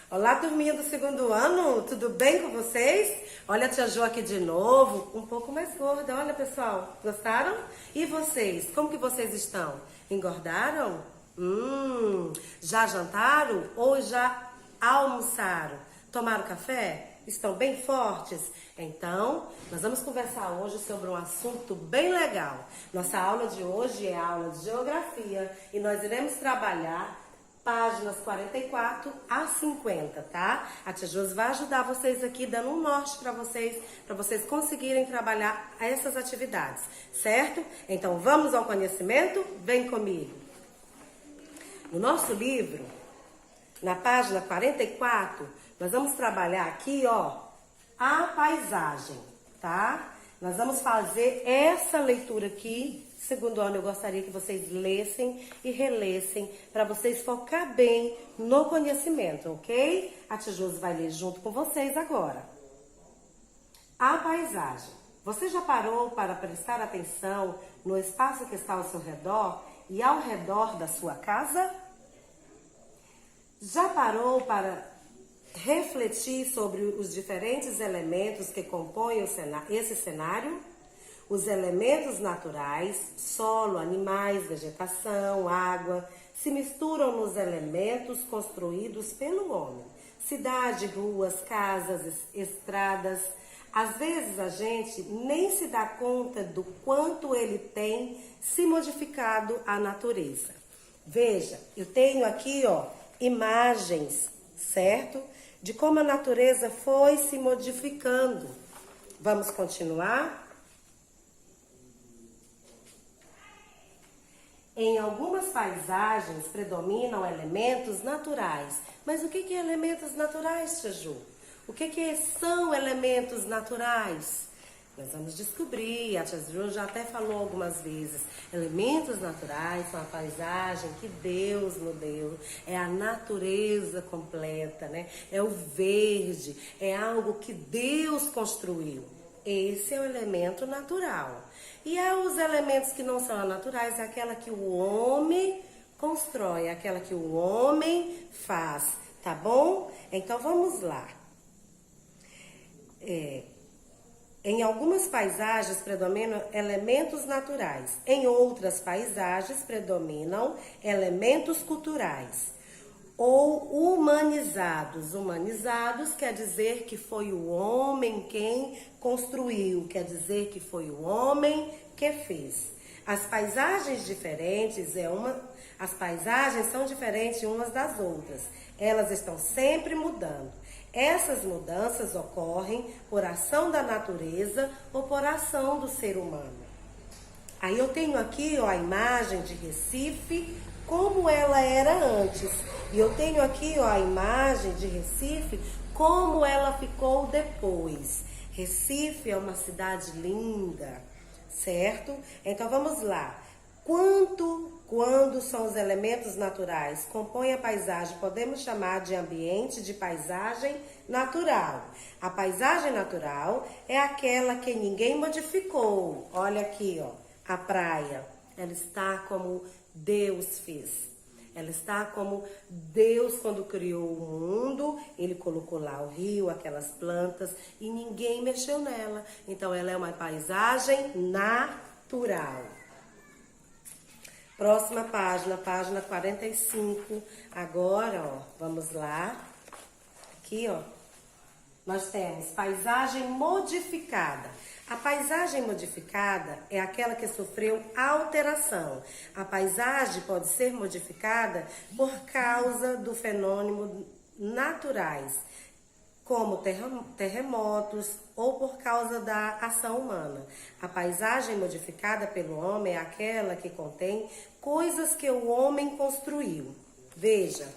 Olá, turminha do segundo ano, tudo bem com vocês? Olha a tia Jo aqui de novo, um pouco mais gorda, olha pessoal, gostaram? E vocês, como que vocês estão? Engordaram? Já jantaram ou já almoçaram? Tomaram café? Estão bem fortes? Então, nós vamos conversar hoje sobre um assunto bem legal. Nossa aula de hoje é a aula de geografia e nós iremos trabalhar páginas 44 a 50, tá? A tia Josi vai ajudar vocês aqui, dando um norte para vocês conseguirem trabalhar essas atividades, certo? Então, vamos ao conhecimento? Vem comigo. No nosso livro, na página 44, nós vamos trabalhar aqui, ó, a paisagem, tá? Nós vamos fazer essa leitura aqui. Segundo ano, eu gostaria que vocês lessem e relessem para vocês focar bem no conhecimento, ok? A tia Josi vai ler junto com vocês agora. A paisagem. Você já parou para prestar atenção no espaço que está ao seu redor e ao redor da sua casa? Já parou para refletir sobre os diferentes elementos que compõem esse cenário? Os elementos naturais, solo, animais, vegetação, água, se misturam nos elementos construídos pelo homem. Cidade, ruas, casas, estradas. Às vezes a gente nem se dá conta do quanto ele tem se modificado a natureza. Veja, eu tenho aqui, ó, imagens, certo? De como a natureza foi se modificando. Vamos continuar? Em algumas paisagens predominam elementos naturais. Mas o que é elementos naturais, tia Ju? O que são elementos naturais? Nós vamos descobrir, a tia Ju já até falou algumas vezes. Elementos naturais são a paisagem que Deus nos deu. É a natureza completa, né? É o verde, é algo que Deus construiu. Esse é o elemento natural. E os elementos que não são naturais é aquela que o homem constrói, aquela que o homem faz, tá bom? Então vamos lá. Em algumas paisagens predominam elementos naturais, em outras paisagens predominam elementos culturais. Ou humanizados. Humanizados quer dizer que foi o homem quem construiu, quer dizer que foi o homem que fez. As paisagens as paisagens são diferentes umas das outras. Elas estão sempre mudando. Essas mudanças ocorrem por ação da natureza ou por ação do ser humano. Aí eu tenho aqui, ó, a imagem de Recife, como ela era antes. E eu tenho aqui, ó, a imagem de Recife, como ela ficou depois. Recife é uma cidade linda, certo? Então vamos lá. Quando são os elementos naturais compõem a paisagem, podemos chamar de ambiente de paisagem natural. A paisagem natural é aquela que ninguém modificou. Olha aqui, ó, a praia. Ela está como Deus fez. Ela está como Deus, quando criou o mundo, ele colocou lá o rio, aquelas plantas, e ninguém mexeu nela. Então, ela é uma paisagem natural. Próxima página, página 45. Agora, ó, vamos lá. Aqui, ó, nós temos paisagem modificada. A paisagem modificada é aquela que sofreu alteração. A paisagem pode ser modificada por causa do fenômeno naturais, como terremotos ou por causa da ação humana. A paisagem modificada pelo homem é aquela que contém coisas que o homem construiu. Veja.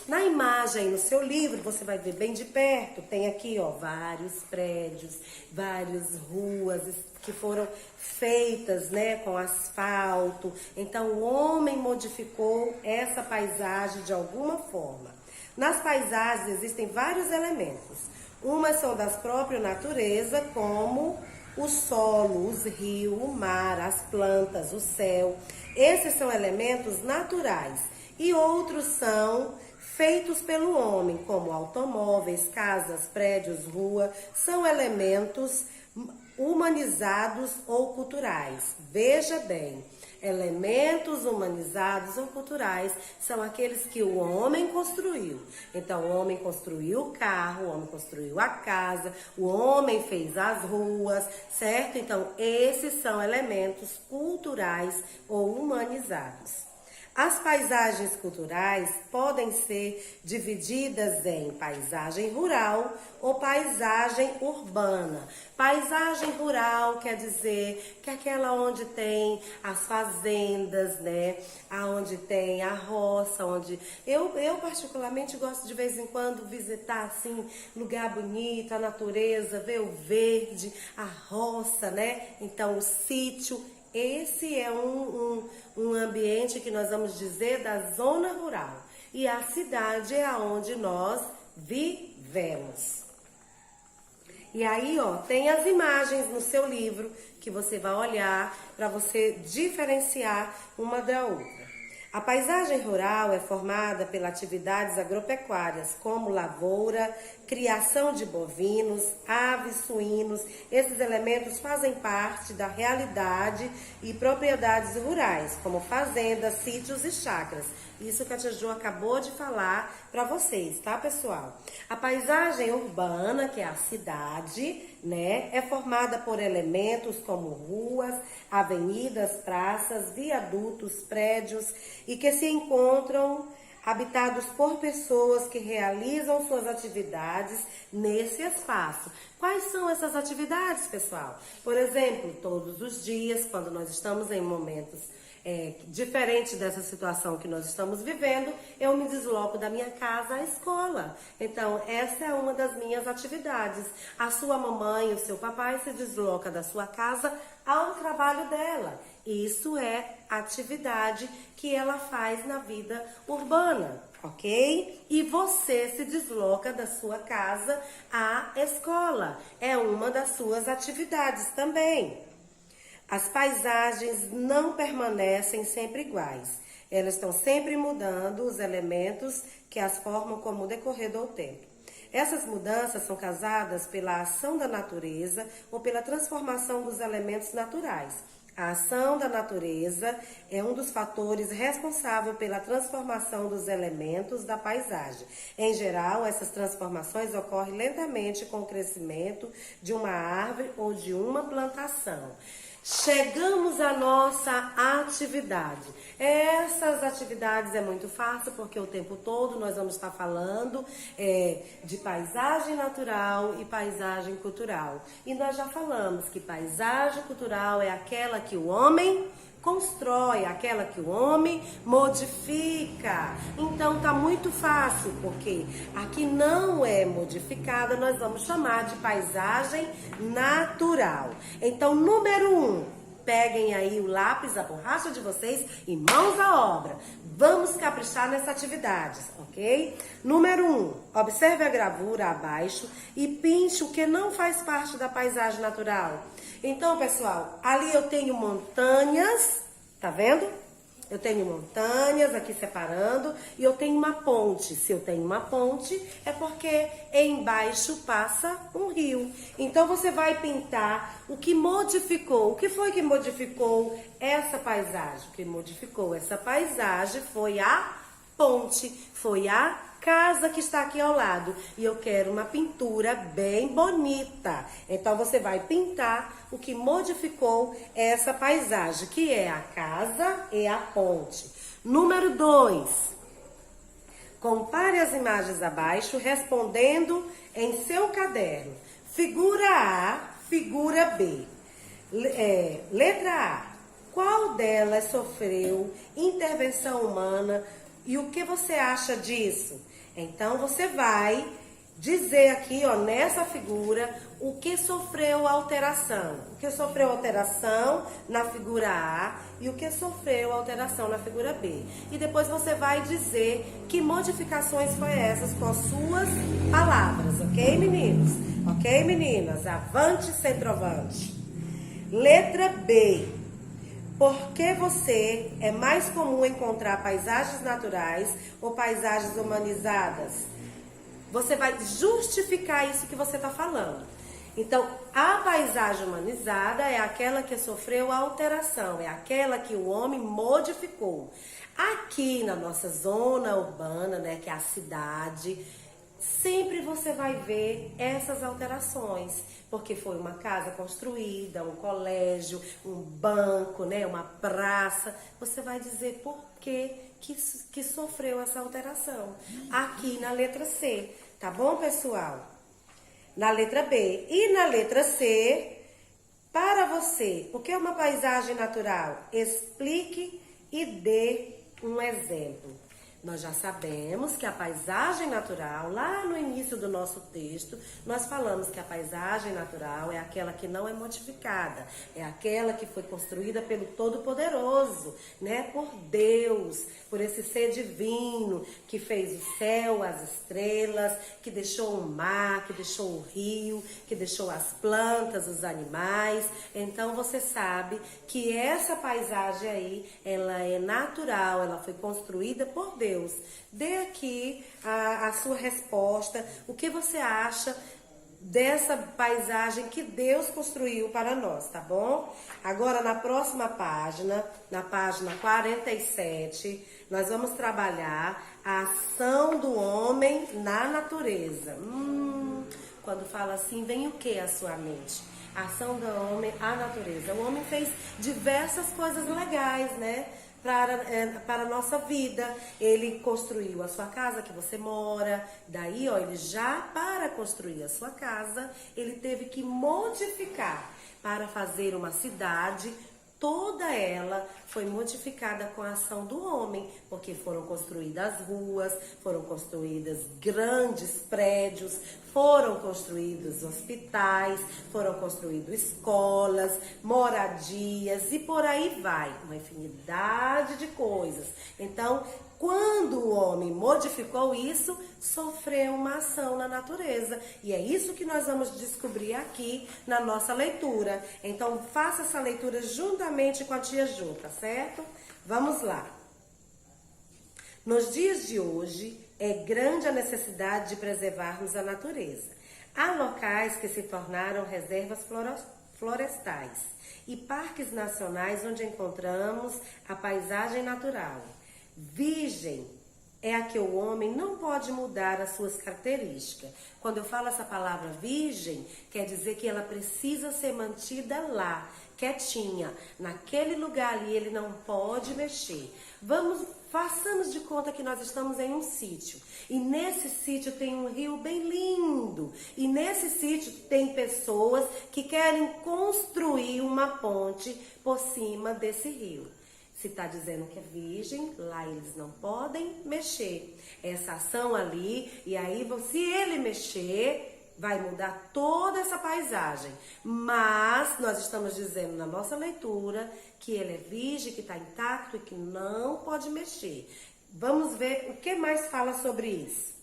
Na imagem, no seu livro, você vai ver bem de perto, tem aqui, ó, vários prédios, várias ruas que foram feitas, né, com asfalto. Então, o homem modificou essa paisagem de alguma forma. Nas paisagens existem vários elementos. Umas são das próprias natureza, como o solo, os rios, o mar, as plantas, o céu. Esses são elementos naturais. E outros são feitos pelo homem, como automóveis, casas, prédios, rua, são elementos humanizados ou culturais. Veja bem, elementos humanizados ou culturais são aqueles que o homem construiu. Então, o homem construiu o carro, o homem construiu a casa, o homem fez as ruas, certo? Então, esses são elementos culturais ou humanizados. As paisagens culturais podem ser divididas em paisagem rural ou paisagem urbana. Paisagem rural quer dizer que é aquela onde tem as fazendas, né? Aonde tem a roça, onde eu particularmente gosto de vez em quando visitar assim lugar bonito, a natureza, ver o verde, a roça, né? Então o sítio. Esse é um ambiente que nós vamos dizer da zona rural. E a cidade é onde nós vivemos. E aí, ó, tem as imagens no seu livro que você vai olhar para você diferenciar uma da outra. A paisagem rural é formada pelas atividades agropecuárias, como lavoura, criação de bovinos, aves, suínos. Esses elementos fazem parte da realidade e propriedades rurais, como fazendas, sítios e chácaras. Isso que a Tia Jo acabou de falar para vocês, tá, pessoal? A paisagem urbana, que é a cidade, né, é formada por elementos como ruas, avenidas, praças, viadutos, prédios e que se encontram habitados por pessoas que realizam suas atividades nesse espaço. Quais são essas atividades, pessoal? Por exemplo, todos os dias, quando nós estamos em momentos diferente dessa situação que nós estamos vivendo, eu me desloco da minha casa à escola. Então, essa é uma das minhas atividades. A sua mamãe, o seu papai se desloca da sua casa ao trabalho dela. Isso é atividade que ela faz na vida urbana, ok? E você se desloca da sua casa à escola. É uma das suas atividades também. As paisagens não permanecem sempre iguais. Elas estão sempre mudando os elementos que as formam como o decorrer do tempo. Essas mudanças são causadas pela ação da natureza ou pela transformação dos elementos naturais. A ação da natureza é um dos fatores responsáveis pela transformação dos elementos da paisagem. Em geral, essas transformações ocorrem lentamente com o crescimento de uma árvore ou de uma plantação. Chegamos à nossa atividade. Essas atividades é muito fácil porque o tempo todo nós vamos estar falando de paisagem natural e paisagem cultural. E nós já falamos que paisagem cultural é aquela que o homem constrói, aquela que o homem modifica. Então tá muito fácil, porque aqui não é modificada, nós vamos chamar de paisagem natural. Então, número 1, peguem aí o lápis, a borracha de vocês e mãos à obra. Vamos caprichar nessa atividade, ok? Número 1, observe a gravura abaixo e pinte o que não faz parte da paisagem natural. Então, pessoal, ali eu tenho montanhas, tá vendo? Eu tenho montanhas aqui separando e eu tenho uma ponte. Se eu tenho uma ponte, é porque embaixo passa um rio. Então, você vai pintar o que modificou. O que foi que modificou essa paisagem? O que modificou essa paisagem foi a ponte, foi a casa que está aqui ao lado. E eu quero uma pintura bem bonita. Então, você vai pintar o que modificou essa paisagem, que é a casa e a ponte. Número 2. Compare as imagens abaixo, respondendo em seu caderno. Figura A, figura B. Letra A. Qual delas sofreu intervenção humana e o que você acha disso? Então, você vai dizer aqui, ó, nessa figura, o que sofreu alteração. O que sofreu alteração na figura A e o que sofreu alteração na figura B. E depois você vai dizer que modificações foi essas com as suas palavras, ok, meninos? Ok, meninas? Avante, centroavante. Letra B. Por que você é mais comum encontrar paisagens naturais ou paisagens humanizadas? Você vai justificar isso que você está falando. Então, a paisagem humanizada é aquela que sofreu alteração, é aquela que o homem modificou. Aqui na nossa zona urbana, né, que é a cidade, sempre você vai ver essas alterações, porque foi uma casa construída, um colégio, um banco, né, uma praça. Você vai dizer por que sofreu essa alteração. Aqui na letra C, tá bom, pessoal? Na letra B. E na letra C, para você, o que é uma paisagem natural? Explique e dê um exemplo. Nós já sabemos que a paisagem natural, lá no início do nosso texto, nós falamos que a paisagem natural é aquela que não é modificada, é aquela que foi construída pelo Todo-Poderoso, né? Por Deus, por esse ser divino que fez o céu, as estrelas, que deixou o mar, que deixou o rio, que deixou as plantas, os animais. Então você sabe que essa paisagem aí, ela é natural, ela foi construída por Deus. Dê aqui a sua resposta, o que você acha dessa paisagem que Deus construiu para nós, tá bom? Agora na próxima página, na página 47, nós vamos trabalhar a ação do homem na natureza. Quando fala assim, vem o que à sua mente? A ação do homem à natureza. O homem fez diversas coisas legais, né? Para a nossa vida. Ele construiu a sua casa que você mora. Daí, ó, ele já para construir a sua casa, ele teve que modificar para fazer uma cidade. Toda ela foi modificada com a ação do homem, porque foram construídas ruas, foram construídas grandes prédios, foram construídos hospitais, foram construídas escolas, moradias e por aí vai, uma infinidade de coisas. Então, quando o homem modificou isso, sofreu uma ação na natureza. E é isso que nós vamos descobrir aqui na nossa leitura. Então, faça essa leitura juntamente com a tia Ju, tá certo? Vamos lá. Nos dias de hoje, é grande a necessidade de preservarmos a natureza. Há locais que se tornaram reservas florestais e parques nacionais onde encontramos a paisagem natural. Virgem é a que o homem não pode mudar as suas características. Quando eu falo essa palavra virgem, quer dizer que ela precisa ser mantida lá, quietinha, naquele lugar ali, ele não pode mexer. Façamos de conta que nós estamos em um sítio. E nesse sítio tem um rio bem lindo. E nesse sítio tem pessoas que querem construir uma ponte por cima desse rio. Se está dizendo que é virgem, lá eles não podem mexer. Essa ação ali, e aí se ele mexer, vai mudar toda essa paisagem. Mas nós estamos dizendo na nossa leitura que ele é virgem, que está intacto e que não pode mexer. Vamos ver o que mais fala sobre isso.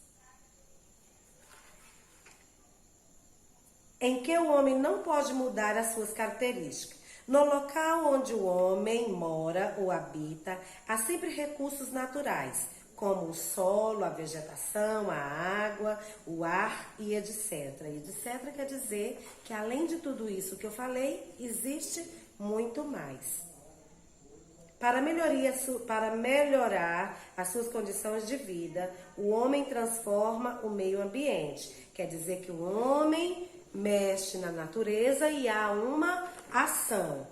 Em que o homem não pode mudar as suas características. No local onde o homem mora ou habita, há sempre recursos naturais, como o solo, a vegetação, a água, o ar e etc. Etc. quer dizer que além de tudo isso que eu falei, existe muito mais. Para melhorar as suas condições de vida, o homem transforma o meio ambiente. Quer dizer que o homem mexe na natureza e há uma ação.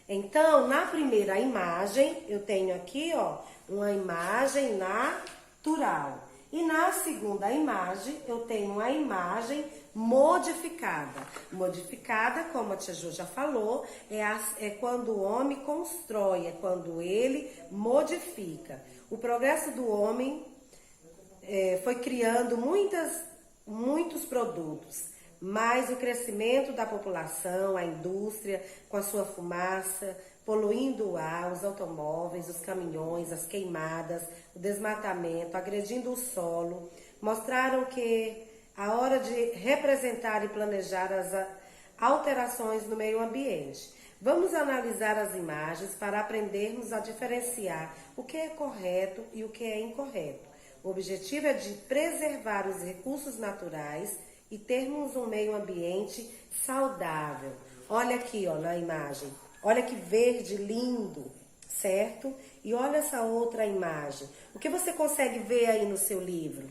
Então, na primeira imagem, eu tenho aqui, ó, uma imagem natural. E na segunda imagem, eu tenho uma imagem modificada. Modificada, como a tia Ju já falou, é quando o homem constrói, é quando ele modifica. O progresso do homem foi criando muitos produtos. Mas o crescimento da população, a indústria com a sua fumaça, poluindo o ar, os automóveis, os caminhões, as queimadas, o desmatamento, agredindo o solo, mostraram que a hora de representar e planejar as alterações no meio ambiente. Vamos analisar as imagens para aprendermos a diferenciar o que é correto e o que é incorreto. O objetivo é de preservar os recursos naturais e termos um meio ambiente saudável. Olha aqui, ó, na imagem. Olha que verde lindo, certo? E olha essa outra imagem. O que você consegue ver aí no seu livro?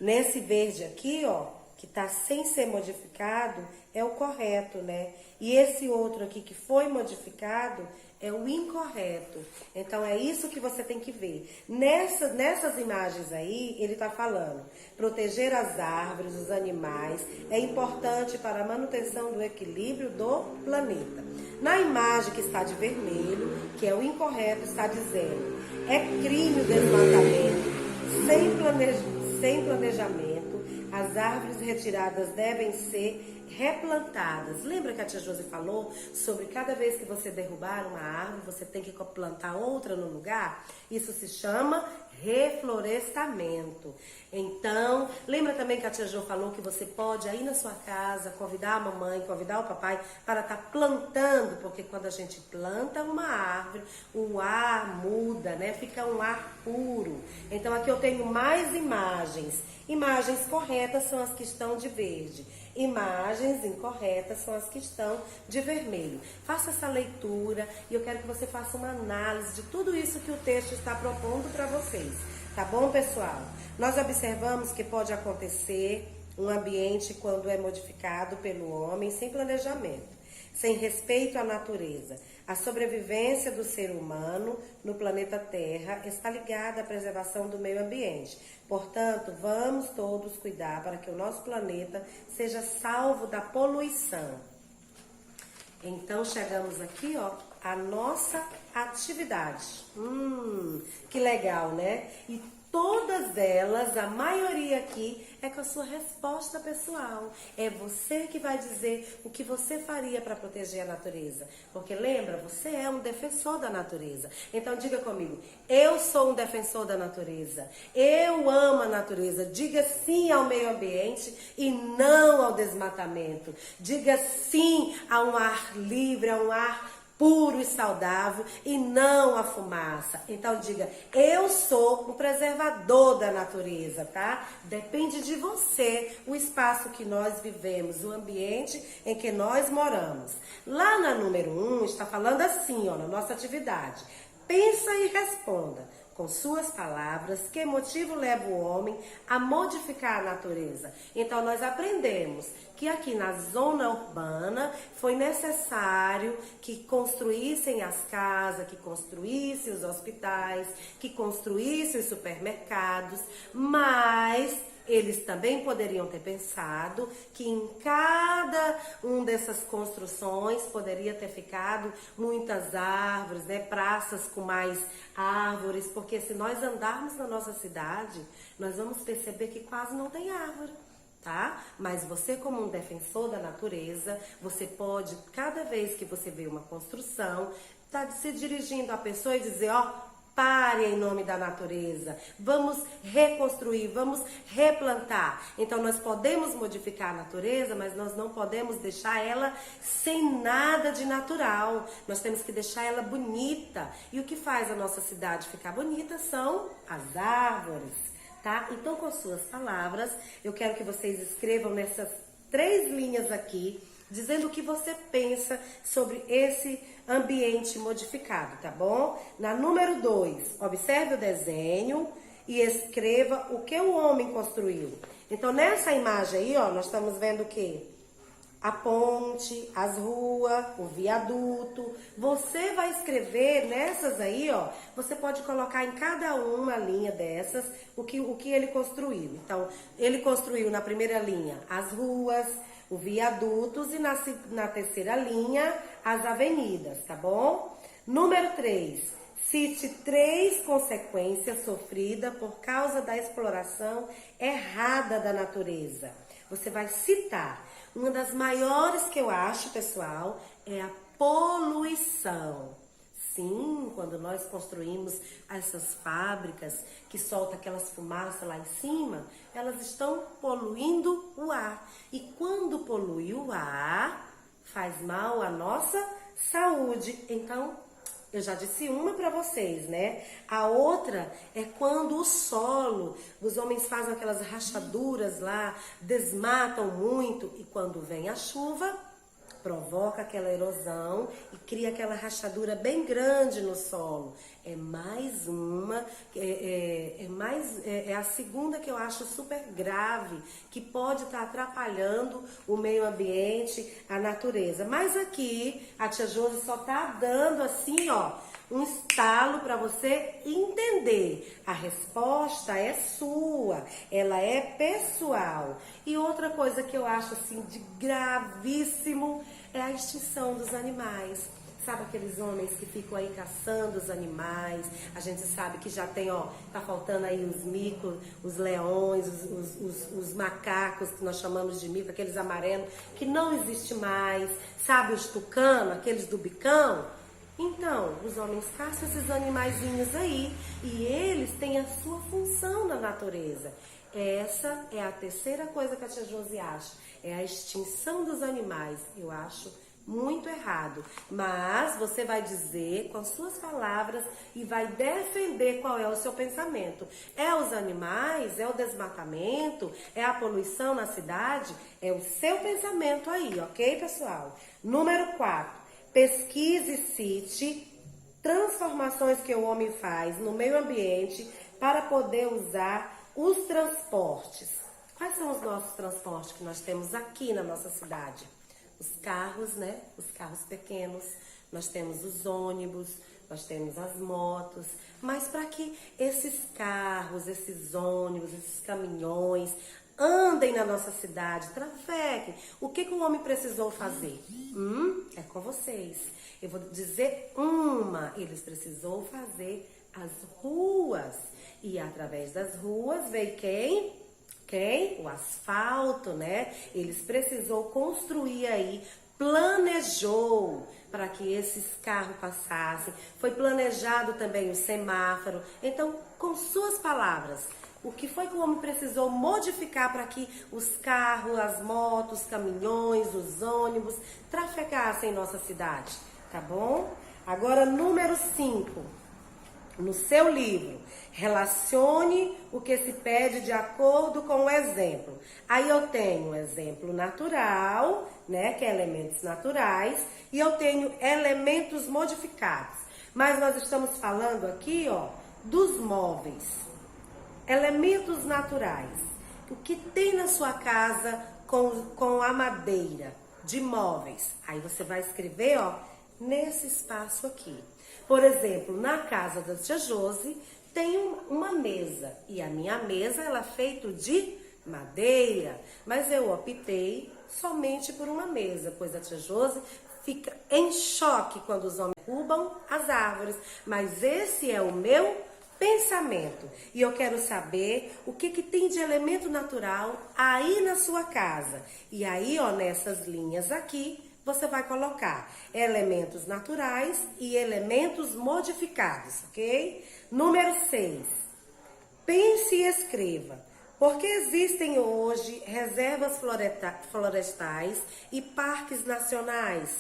Nesse verde aqui, ó, que tá sem ser modificado, é o correto, né? E esse outro aqui que foi modificado é o incorreto. Então é isso que você tem que ver. Nessas imagens aí, ele tá falando: proteger as árvores, os animais, é importante para a manutenção do equilíbrio do planeta. Na imagem que está de vermelho, que é o incorreto, está dizendo: é crime o desmatamento sem planejamento. As árvores retiradas devem ser replantadas. Lembra que a tia Josi falou sobre cada vez que você derrubar uma árvore, você tem que plantar outra no lugar? Isso se chama reflorestamento. Então, lembra também que a tia Jo falou que você pode aí na sua casa convidar a mamãe, convidar o papai para estar plantando, porque quando a gente planta uma árvore, o ar muda, né? Fica um ar puro. Então aqui eu tenho mais imagens. Imagens corretas são as que estão de verde. Imagens incorretas são as que estão de vermelho. Faça essa leitura e eu quero que você faça uma análise de tudo isso que o texto está propondo para vocês. Tá bom, pessoal? Nós observamos que pode acontecer um ambiente quando é modificado pelo homem sem planejamento, sem respeito à natureza. A sobrevivência do ser humano no planeta Terra está ligada à preservação do meio ambiente. Portanto, vamos todos cuidar para que o nosso planeta seja salvo da poluição. Então, chegamos aqui, ó, à nossa atividade. Que legal, né? E todas elas, a maioria aqui, é com a sua resposta pessoal. É você que vai dizer o que você faria para proteger a natureza. Porque lembra, você é um defensor da natureza. Então diga comigo: eu sou um defensor da natureza. Eu amo a natureza. Diga sim ao meio ambiente e não ao desmatamento. Diga sim a um ar livre, a um ar puro e saudável e não a fumaça. Então diga: eu sou um preservador da natureza, tá? Depende de você o espaço que nós vivemos, o ambiente em que nós moramos. Lá na número 1 está falando assim, ó, na nossa atividade: pensa e responda com suas palavras que motivo leva o homem a modificar a natureza. Então nós aprendemos que aqui na zona urbana foi necessário que construíssem as casas, que construíssem os hospitais, que construíssem os supermercados, mas eles também poderiam ter pensado que em cada uma dessas construções poderia ter ficado muitas árvores, né? Praças com mais árvores, porque se nós andarmos na nossa cidade, nós vamos perceber que quase não tem árvore. Tá? Mas você, como um defensor da natureza, você pode, cada vez que você vê uma construção, tá se dirigindo à pessoa e dizer: ó, pare em nome da natureza, vamos reconstruir, vamos replantar. Então nós podemos modificar a natureza, mas nós não podemos deixar ela sem nada de natural. Nós temos que deixar ela bonita. E o que faz a nossa cidade ficar bonita são as árvores. Tá? Então, com suas palavras, eu quero que vocês escrevam nessas 3 linhas aqui, dizendo o que você pensa sobre esse ambiente modificado, tá bom? Na número 2, observe o desenho e escreva o que o homem construiu. Então, nessa imagem aí, ó, nós estamos vendo o quê? A ponte, as ruas, o viaduto. Você vai escrever nessas aí, ó. Você pode colocar em cada uma linha dessas o que ele construiu. Então, ele construiu na primeira linha as ruas, os viadutos e na terceira linha as avenidas, tá bom? Número 3. Cite 3 consequências sofridas por causa da exploração errada da natureza. Você vai citar. Uma das maiores que eu acho, pessoal, é a poluição. Sim, quando nós construímos essas fábricas que soltam aquelas fumaças lá em cima, elas estão poluindo o ar. E quando polui o ar, faz mal à nossa saúde. Então, eu já disse uma para vocês, né? A outra é quando o solo, os homens fazem aquelas rachaduras lá, desmatam muito e quando vem a chuva, provoca aquela erosão e cria aquela rachadura bem grande no solo. É mais uma, é a segunda que eu acho super grave, que pode estar atrapalhando o meio ambiente, a natureza. Mas aqui a tia Josi só tá dando assim, ó, um estalo para você entender. A resposta é sua, ela é pessoal. E outra coisa que eu acho assim de gravíssimo é a extinção dos animais. Sabe aqueles homens que ficam aí caçando os animais? A gente sabe que já tem, ó, tá faltando aí os micos, os leões, os macacos, que nós chamamos de mico, aqueles amarelos, que não existe mais. Sabe os tucanos, aqueles do bicão? Então, os homens caçam esses animaizinhos aí e eles têm a sua função na natureza. Essa é a terceira coisa que a tia Josi acha, é a extinção dos animais. Eu acho muito errado, mas você vai dizer com as suas palavras e vai defender qual é o seu pensamento. É os animais? É o desmatamento? É a poluição na cidade? É o seu pensamento aí, ok, pessoal? Número 4. Pesquise e cite transformações que o homem faz no meio ambiente para poder usar os transportes. Quais são os nossos transportes que nós temos aqui na nossa cidade? Os carros, né? Os carros pequenos, nós temos os ônibus, nós temos as motos. Mas para que esses carros, esses ônibus, esses caminhões andem na nossa cidade, trafeguem, o que o homem precisou fazer? É com vocês. Eu vou dizer uma. Eles precisou fazer as ruas. E através das ruas veio quem? O asfalto, né? Eles precisou construir aí, planejou para que esses carros passassem. Foi planejado também o semáforo. Então, com suas palavras, o que foi que o homem precisou modificar para que os carros, as motos, os caminhões, os ônibus trafegassem em nossa cidade? Tá bom? Agora, número 5. No seu livro, relacione o que se pede de acordo com o exemplo. Aí eu tenho o exemplo natural, né, que é elementos naturais, e eu tenho elementos modificados. Mas nós estamos falando aqui, ó, dos móveis. Elementos naturais. O que tem na sua casa com a madeira de móveis? Aí você vai escrever, ó, nesse espaço aqui. Por exemplo, na casa da tia Josi tem uma mesa. E a minha mesa ela é feita de madeira. Mas eu optei somente por uma mesa, pois a tia Josi fica em choque quando os homens derrubam as árvores. Mas esse é o meu pensamento. E eu quero saber o que tem de elemento natural aí na sua casa. E aí, ó, nessas linhas aqui, você vai colocar elementos naturais e elementos modificados, ok? Número 6. Pense e escreva. Por que existem hoje reservas florestais e parques nacionais?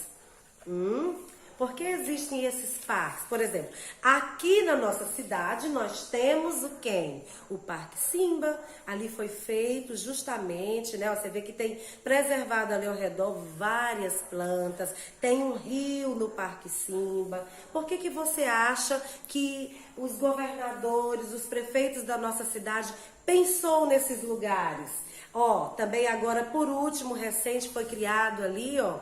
Por que existem esses parques? Por exemplo, aqui na nossa cidade nós temos o quem? O Parque Simba. Ali foi feito justamente, né? Você vê que tem preservado ali ao redor várias plantas. Tem um rio no Parque Simba. Por que você acha que os governadores, os prefeitos da nossa cidade pensou nesses lugares? Ó, também agora, por último, recente foi criado ali, ó,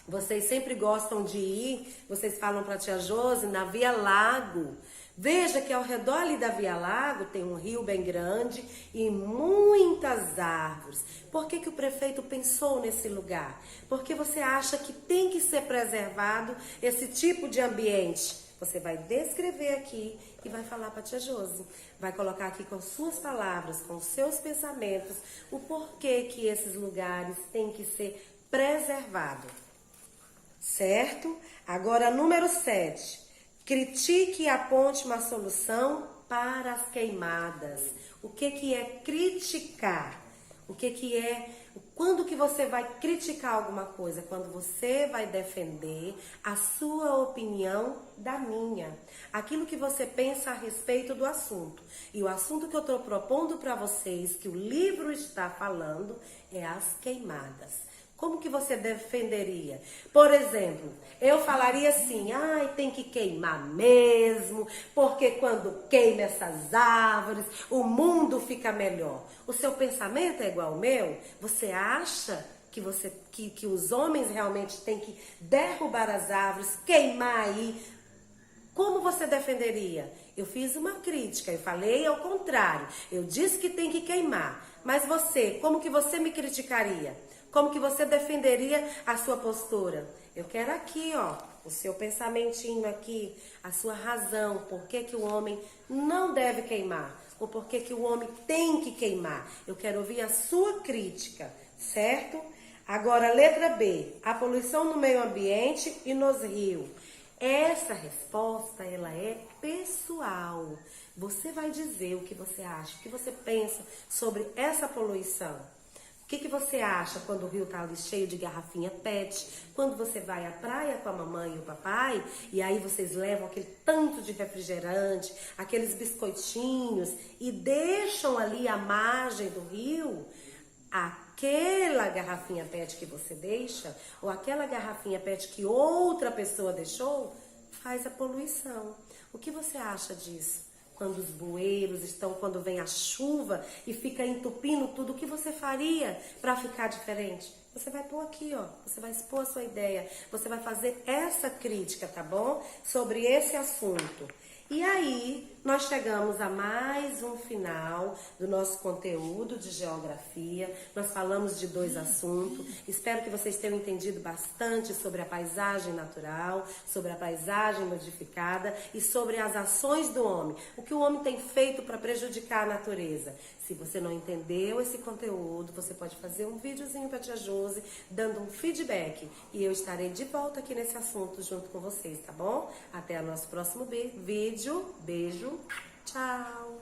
vocês sempre gostam de ir, vocês falam para a tia Josi, na Via Lago. Veja que ao redor ali da Via Lago tem um rio bem grande e muitas árvores. Por que o prefeito pensou nesse lugar? Porque você acha que tem que ser preservado esse tipo de ambiente. Você vai descrever aqui e vai falar para a tia Josi. Vai colocar aqui com suas palavras, com seus pensamentos, o porquê que esses lugares têm que ser preservados. Certo? Agora, número 7. Critique e aponte uma solução para as queimadas. O que é criticar? O que é Quando que você vai criticar alguma coisa? Quando você vai defender a sua opinião da minha. Aquilo que você pensa a respeito do assunto. E o assunto que eu estou propondo para vocês, que o livro está falando, é as queimadas. Como que você defenderia? Por exemplo, eu falaria assim, ai, tem que queimar mesmo, porque quando queima essas árvores, o mundo fica melhor. O seu pensamento é igual ao meu? Você acha que os homens realmente têm que derrubar as árvores, queimar aí? Como você defenderia? Eu fiz uma crítica, eu falei ao contrário. Eu disse que tem que queimar. Mas você, como que você me criticaria? Como que você defenderia a sua postura? Eu quero aqui, ó, o seu pensamentinho aqui, a sua razão, por que que o homem não deve queimar, ou por que que o homem tem que queimar. Eu quero ouvir a sua crítica, certo? Agora, letra B, a poluição no meio ambiente e nos rios. Essa resposta, ela é pessoal. Você vai dizer o que você acha, o que você pensa sobre essa poluição. O que você acha quando o rio está ali cheio de garrafinha PET? Quando você vai à praia com a mamãe e o papai, e aí vocês levam aquele tanto de refrigerante, aqueles biscoitinhos, e deixam ali à margem do rio, aquela garrafinha PET que você deixa, ou aquela garrafinha PET que outra pessoa deixou, faz a poluição. O que você acha disso? Quando os bueiros estão, quando vem a chuva e fica entupindo tudo, o que você faria para ficar diferente? Você vai pôr aqui, ó, você vai expor a sua ideia, você vai fazer essa crítica, tá bom? Sobre esse assunto. E aí, nós chegamos a mais um final do nosso conteúdo de geografia. Nós falamos de 2 assuntos. Espero que vocês tenham entendido bastante sobre a paisagem natural, sobre a paisagem modificada e sobre as ações do homem. O que o homem tem feito para prejudicar a natureza. Se você não entendeu esse conteúdo, você pode fazer um videozinho para a tia Josi, dando um feedback. E eu estarei de volta aqui nesse assunto junto com vocês, tá bom? Até o nosso próximo vídeo. Beijo. Tchau.